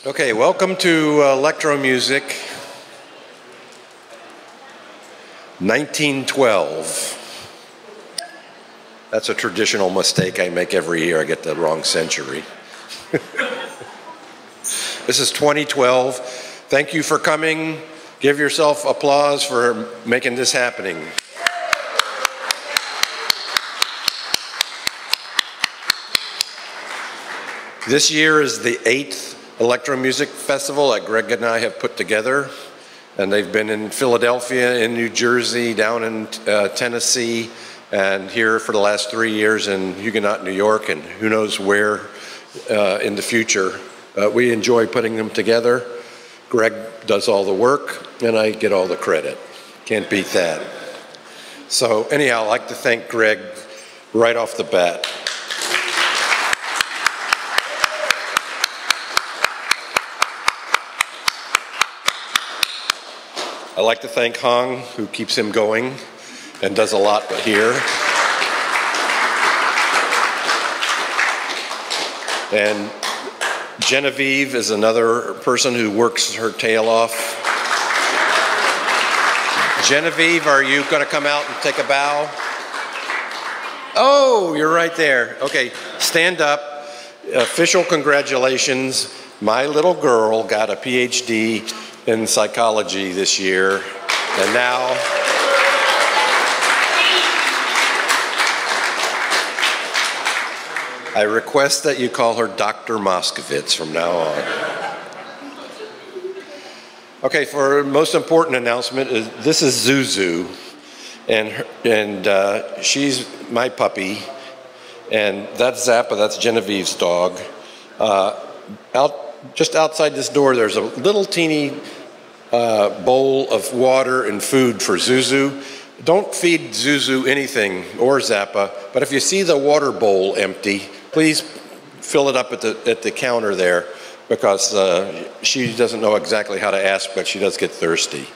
Okay, welcome to electro-music 1912. That's a traditional mistake I make every year. I get the wrong century. This is 2012. Thank you for coming. Give yourself applause for making this happening. This year is the 8th electro-music festival that Greg and I have put together. And they've been in Philadelphia, in New Jersey, down in Tennessee, and here for the last 3 years in Huguenot, New York, and who knows where in the future. We enjoy putting them together. Greg does all the work, and I get all the credit. Can't beat that. So anyhow, I'd like to thank Greg right off the bat. I'd like to thank Hong, who keeps him going and does a lot here. And Genevieve is another person who works her tail off. Genevieve, are you going to come out and take a bow? Oh, you're right there. Okay, stand up. Official congratulations. My little girl got a PhD in psychology this year, and now I request that you call her Dr. Moscovitz from now on. Okay, for our most important announcement, this is Zuzu, and she's my puppy, and that's Zappa, that's Genevieve's dog. Just outside this door, there's a little teeny bowl of water and food for Zuzu. Don't feed Zuzu anything or Zappa, but if you see the water bowl empty, please fill it up at the counter there, because she doesn't know exactly how to ask, but she does get thirsty.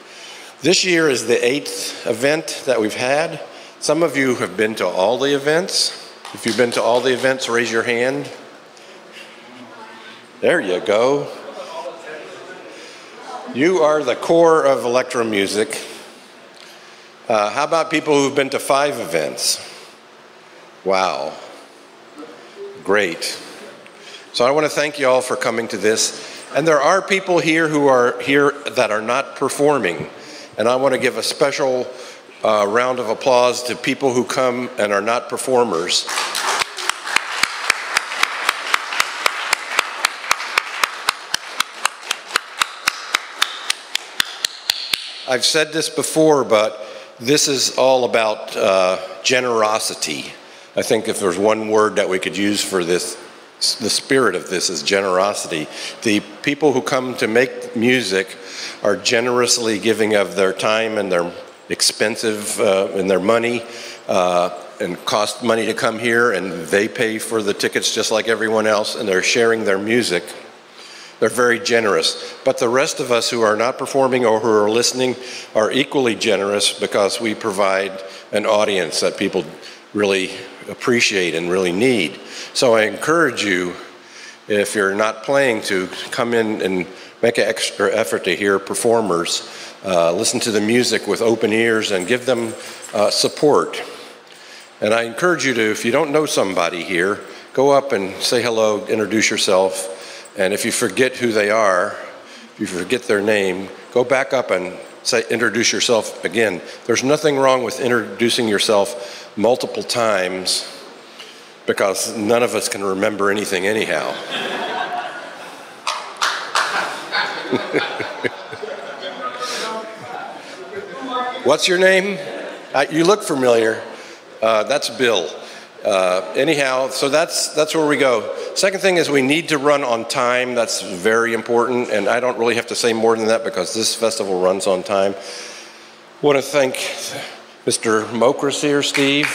This year is the 8th event that we've had. Some of you have been to all the events. If you've been to all the events, raise your hand. There you go. You are the core of electro-music. How about people who've been to 5 events? Wow. Great. So I want to thank you all for coming to this. And there are people here who are here that are not performing. And I want to give a special round of applause to people who come and are not performers. I've said this before, but this is all about generosity. I think if there's one word that we could use for this, the spirit of this is generosity. The people who come to make music are generously giving of their time and their expensive and their money, and cost money to come here, and they pay for the tickets just like everyone else, and they're sharing their music. They're very generous. But the rest of us who are not performing or who are listening are equally generous, because we provide an audience that people really appreciate and really need. So I encourage you, if you're not playing, to come in and make an extra effort to hear performers, listen to the music with open ears, and give them support. And I encourage you to, if you don't know somebody here, go up and say hello, introduce yourself. And if you forget who they are, if you forget their name, go back up and introduce yourself again. There's nothing wrong with introducing yourself multiple times, because none of us can remember anything anyhow. What's your name? You look familiar. That's Bill. Anyhow, so that's where we go. Second thing is we need to run on time. That's very important, and I don't really have to say more than that, because this festival runs on time. I want to thank Mr. Mokris here, Steve.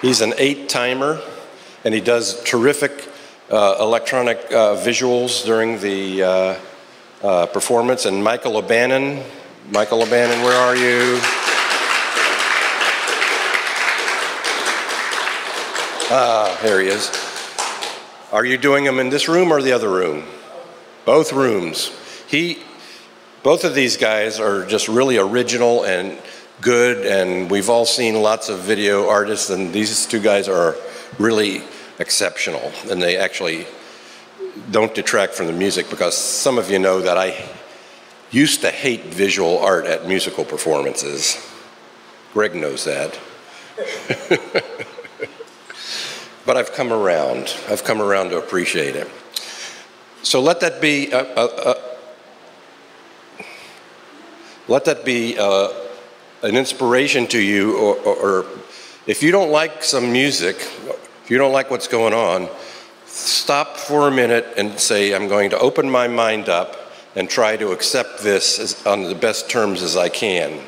He's an 8-timer, and he does terrific electronic visuals during the performance. And Michael O'Bannon, where are you? There he is. Are you doing them in this room or the other room? Both rooms. Both of these guys are just really original and good, and we've all seen lots of video artists, and these two guys are really exceptional, and they actually don't detract from the music, because some of you know that I used to hate visual art at musical performances. Greg knows that. But I've come around. I've come around to appreciate it. So let that be an inspiration to you, or if you don't like some music, if you don't like what's going on, stop for a minute and say, I'm going to open my mind up and try to accept this on the best terms as I can.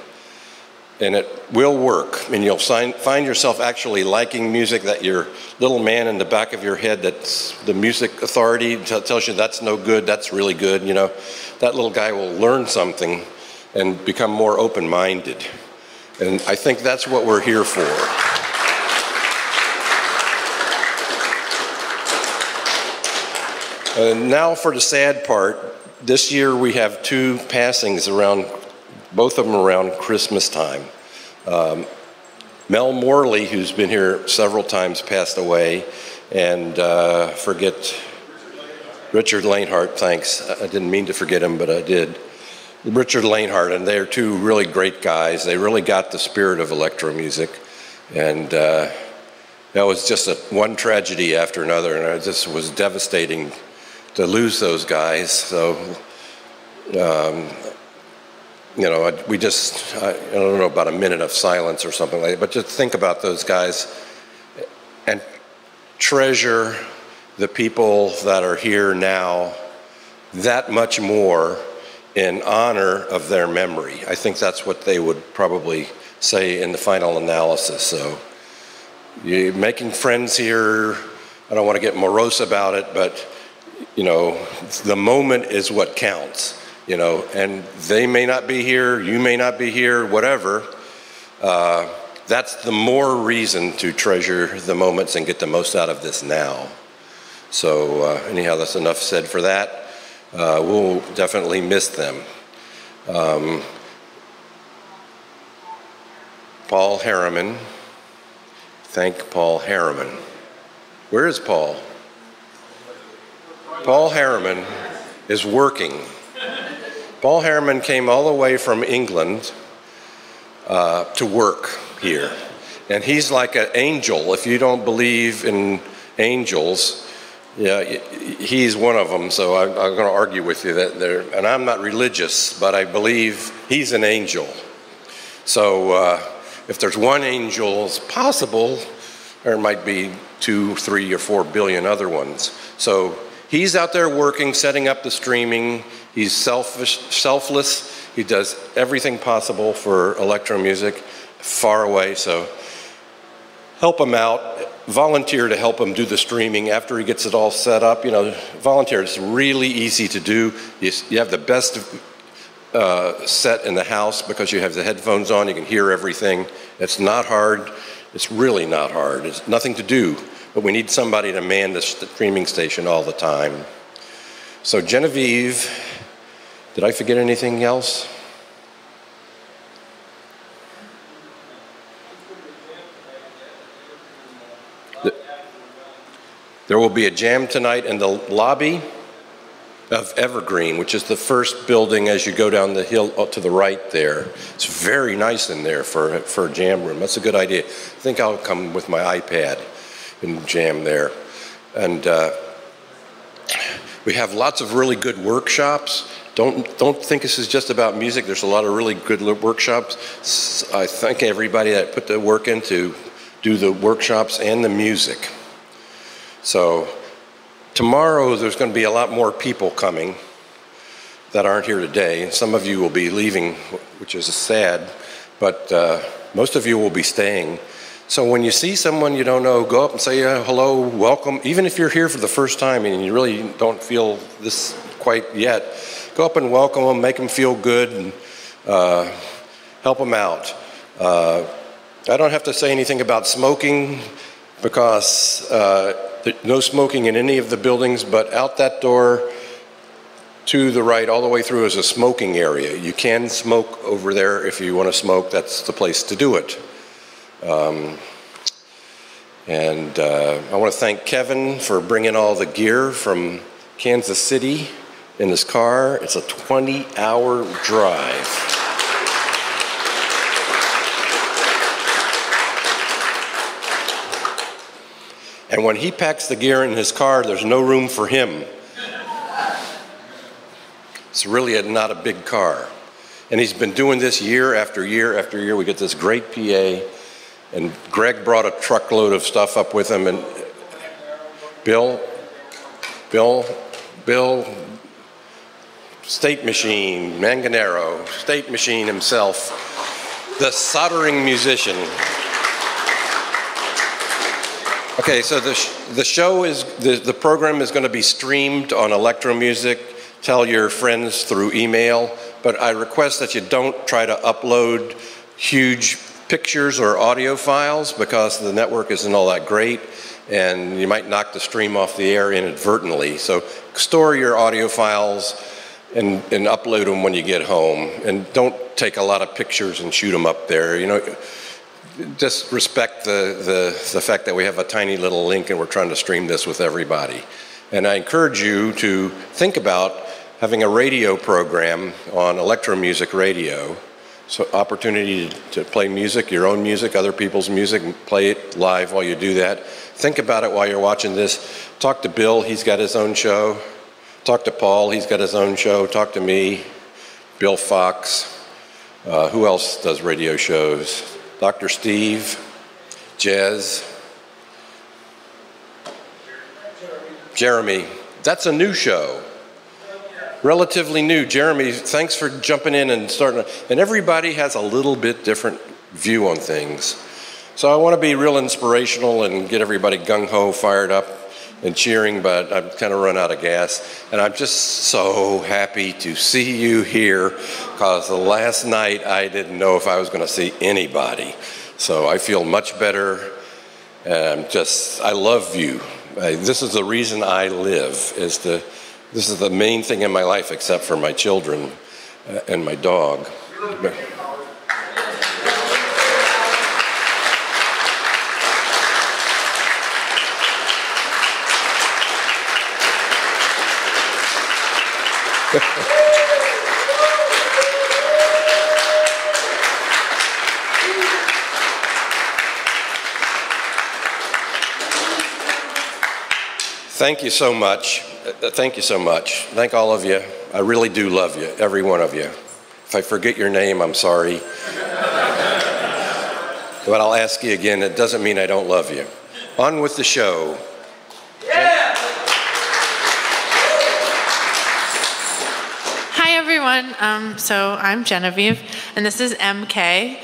And it will work, and you'll find yourself actually liking music that your little man in the back of your head, that's the music authority, tells you that's no good, that's really good, you know. That little guy will learn something and become more open-minded. And I think that's what we're here for. And now for the sad part. This year we have two passings around, both of them around Christmas time. Mel Morley, who's been here several times, passed away, and Richard Lanehart, thanks. I didn't mean to forget him, but I did. Richard Lanehart, and they're two really great guys. They really got the spirit of electro music, and that was just one tragedy after another, and it just was devastating to lose those guys. So, you know, I don't know, about a minute of silence or something like that, but just think about those guys and treasure the people that are here now that much more in honor of their memory. I think that's what they would probably say in the final analysis. So, you're making friends here. I don't want to get morose about it, but you know, the moment is what counts, you know, and they may not be here, you may not be here, whatever. That's the more reason to treasure the moments and get the most out of this now. So anyhow, that's enough said for that. We'll definitely miss them. Paul Harriman. Thank Paul Harriman. Where is Paul? Paul Harriman is working. Paul Harriman came all the way from England to work here. And he's like an angel. If you don't believe in angels, yeah, he's one of them. So I'm going to argue with you that there, and I'm not religious, but I believe he's an angel. So if there's one angel, it's possible there might be 2, 3, or 4 billion other ones. So he's out there working, setting up the streaming. He's selfless. He does everything possible for electro music, far away. So help him out. Volunteer to help him do the streaming after he gets it all set up. You know, volunteer. It's really easy to do. You have the best set in the house because you have the headphones on. You can hear everything. It's not hard. It's really not hard. It's nothing to do. But we need somebody to man the streaming station all the time. So Genevieve, did I forget anything else? There will be a jam tonight in the lobby of Evergreen, which is the first building as you go down the hill to the right there. It's very nice in there for a jam room. That's a good idea. I think I'll come with my iPad and jam there. And we have lots of really good workshops. Don't think this is just about music. There's a lot of really good workshops. I thank everybody that put the work in to do the workshops and the music. So tomorrow there's going to be a lot more people coming that aren't here today. Some of you will be leaving, which is sad, but most of you will be staying. So when you see someone you don't know, go up and say hello, welcome. Even if you're here for the first time and you really don't feel this quite yet, go up and welcome them, make them feel good, and help them out. I don't have to say anything about smoking. because no smoking in any of the buildings, but out that door to the right all the way through is a smoking area. You can smoke over there if you want to smoke. That's the place to do it. I want to thank Kevin for bringing all the gear from Kansas City in his car. It's a 20-hour drive. And when he packs the gear in his car, there's no room for him. It's really not a big car. And he's been doing this year after year after year. We get this great PA. And Greg brought a truckload of stuff up with him. And Bill, State Machine, Manganero, State Machine himself, the soldering musician. Okay, so the show is, the program is going to be streamed on electro-music. Tell your friends through email, but I request that you don't try to upload huge pictures or audio files because the network isn't all that great and you might knock the stream off the air inadvertently. So store your audio files and upload them when you get home, and don't take a lot of pictures and shoot them up there. You know, just respect the fact that we have a tiny little link and we're trying to stream this with everybody. And I encourage you to think about having a radio program on electro-music radio. So opportunity to play music, your own music, other people's music, and play it live while you do that. Think about it while you're watching this. Talk to Bill, he's got his own show. Talk to Paul, he's got his own show. Talk to me, Bill Fox. Who else does radio shows? Dr. Steve, Jez, Jeremy. That's a new show. Relatively new. Jeremy, thanks for jumping in and starting. And everybody has a little bit different view on things. So I want to be real inspirational and get everybody gung-ho, fired up and cheering, but I've kind of run out of gas. And I'm just so happy to see you here, because the last night I didn't know if I was going to see anybody. So I feel much better. And I love you. This is the reason I live, this is the main thing in my life except for my children and my dog. Thank you so much. Thank you so much. Thank all of you. I really do love you, every one of you. If I forget your name, I'm sorry. But I'll ask you again, it doesn't mean I don't love you. On with the show. Yeah! Hi, everyone. So I'm Genevieve, and this is MK.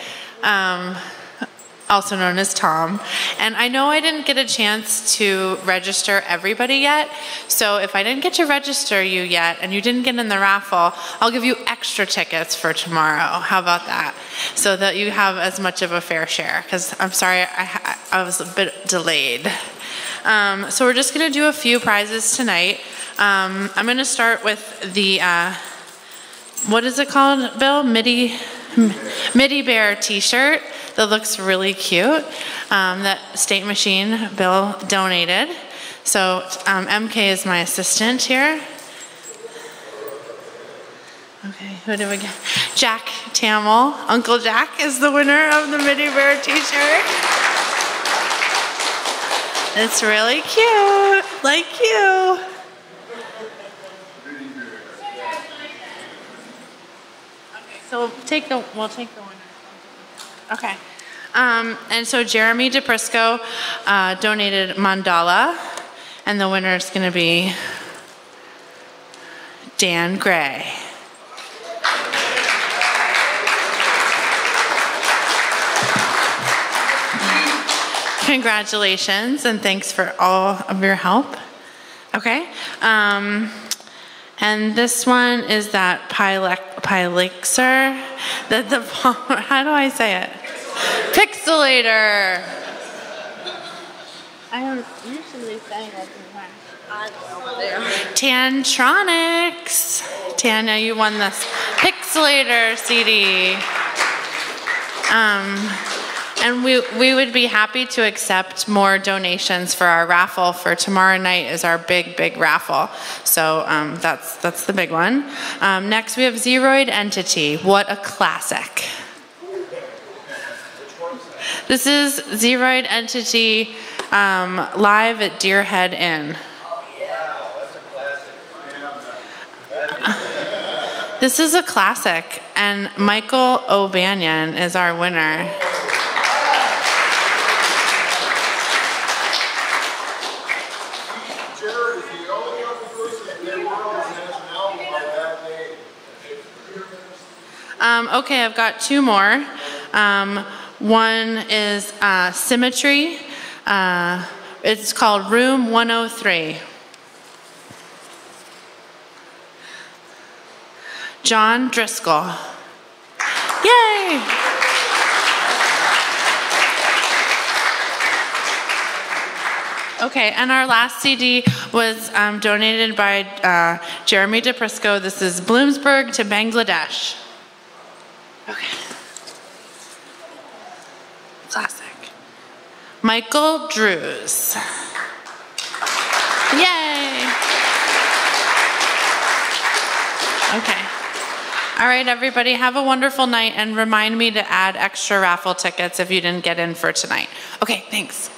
Also known as Tom. And I know I didn't get a chance to register everybody yet, so if I didn't get to register you yet and you didn't get in the raffle, I'll give you extra tickets for tomorrow. How about that? So that you have as much of a fair share, because I'm sorry, I was a bit delayed. So we're just gonna do a few prizes tonight. I'm gonna start with the, what is it called, Bill? MIDI Bear t-shirt that looks really cute. That State Machine Bill donated. So MK is my assistant here. Okay, who do we get? Jack Tamil. Uncle Jack is the winner of the MIDI Bear t-shirt. It's really cute, like you. So we'll take the winner. Okay. And so Jeremy DePrisco donated Mandala, and the winner is going to be Dan Gray. Congratulations, and thanks for all of your help. Okay. And this one is that Pylixer, how do I say it? Pixelator. I don't usually say that. Tantronics. Tanya, you won this Pixelator CD. And we would be happy to accept more donations for our raffle. For tomorrow night is our big raffle. So that's the big one. Next we have Zeroid Entity. What a classic. This is Zeroid Entity live at Deerhead Inn. This is a classic, and Michael O'Banion is our winner. Jared is the only other person in the world that has an album by that name. Okay, I've got two more. One is Symmetry. It's called Room 103. John Driscoll. Yay! Okay, and our last CD was donated by Jeremy DePrisco. This is Bloomsburg to Bangladesh. Okay. Classic. Michael Drews. Yay! Okay. All right, everybody, have a wonderful night, and remind me to add extra raffle tickets if you didn't get in for tonight. Okay, thanks.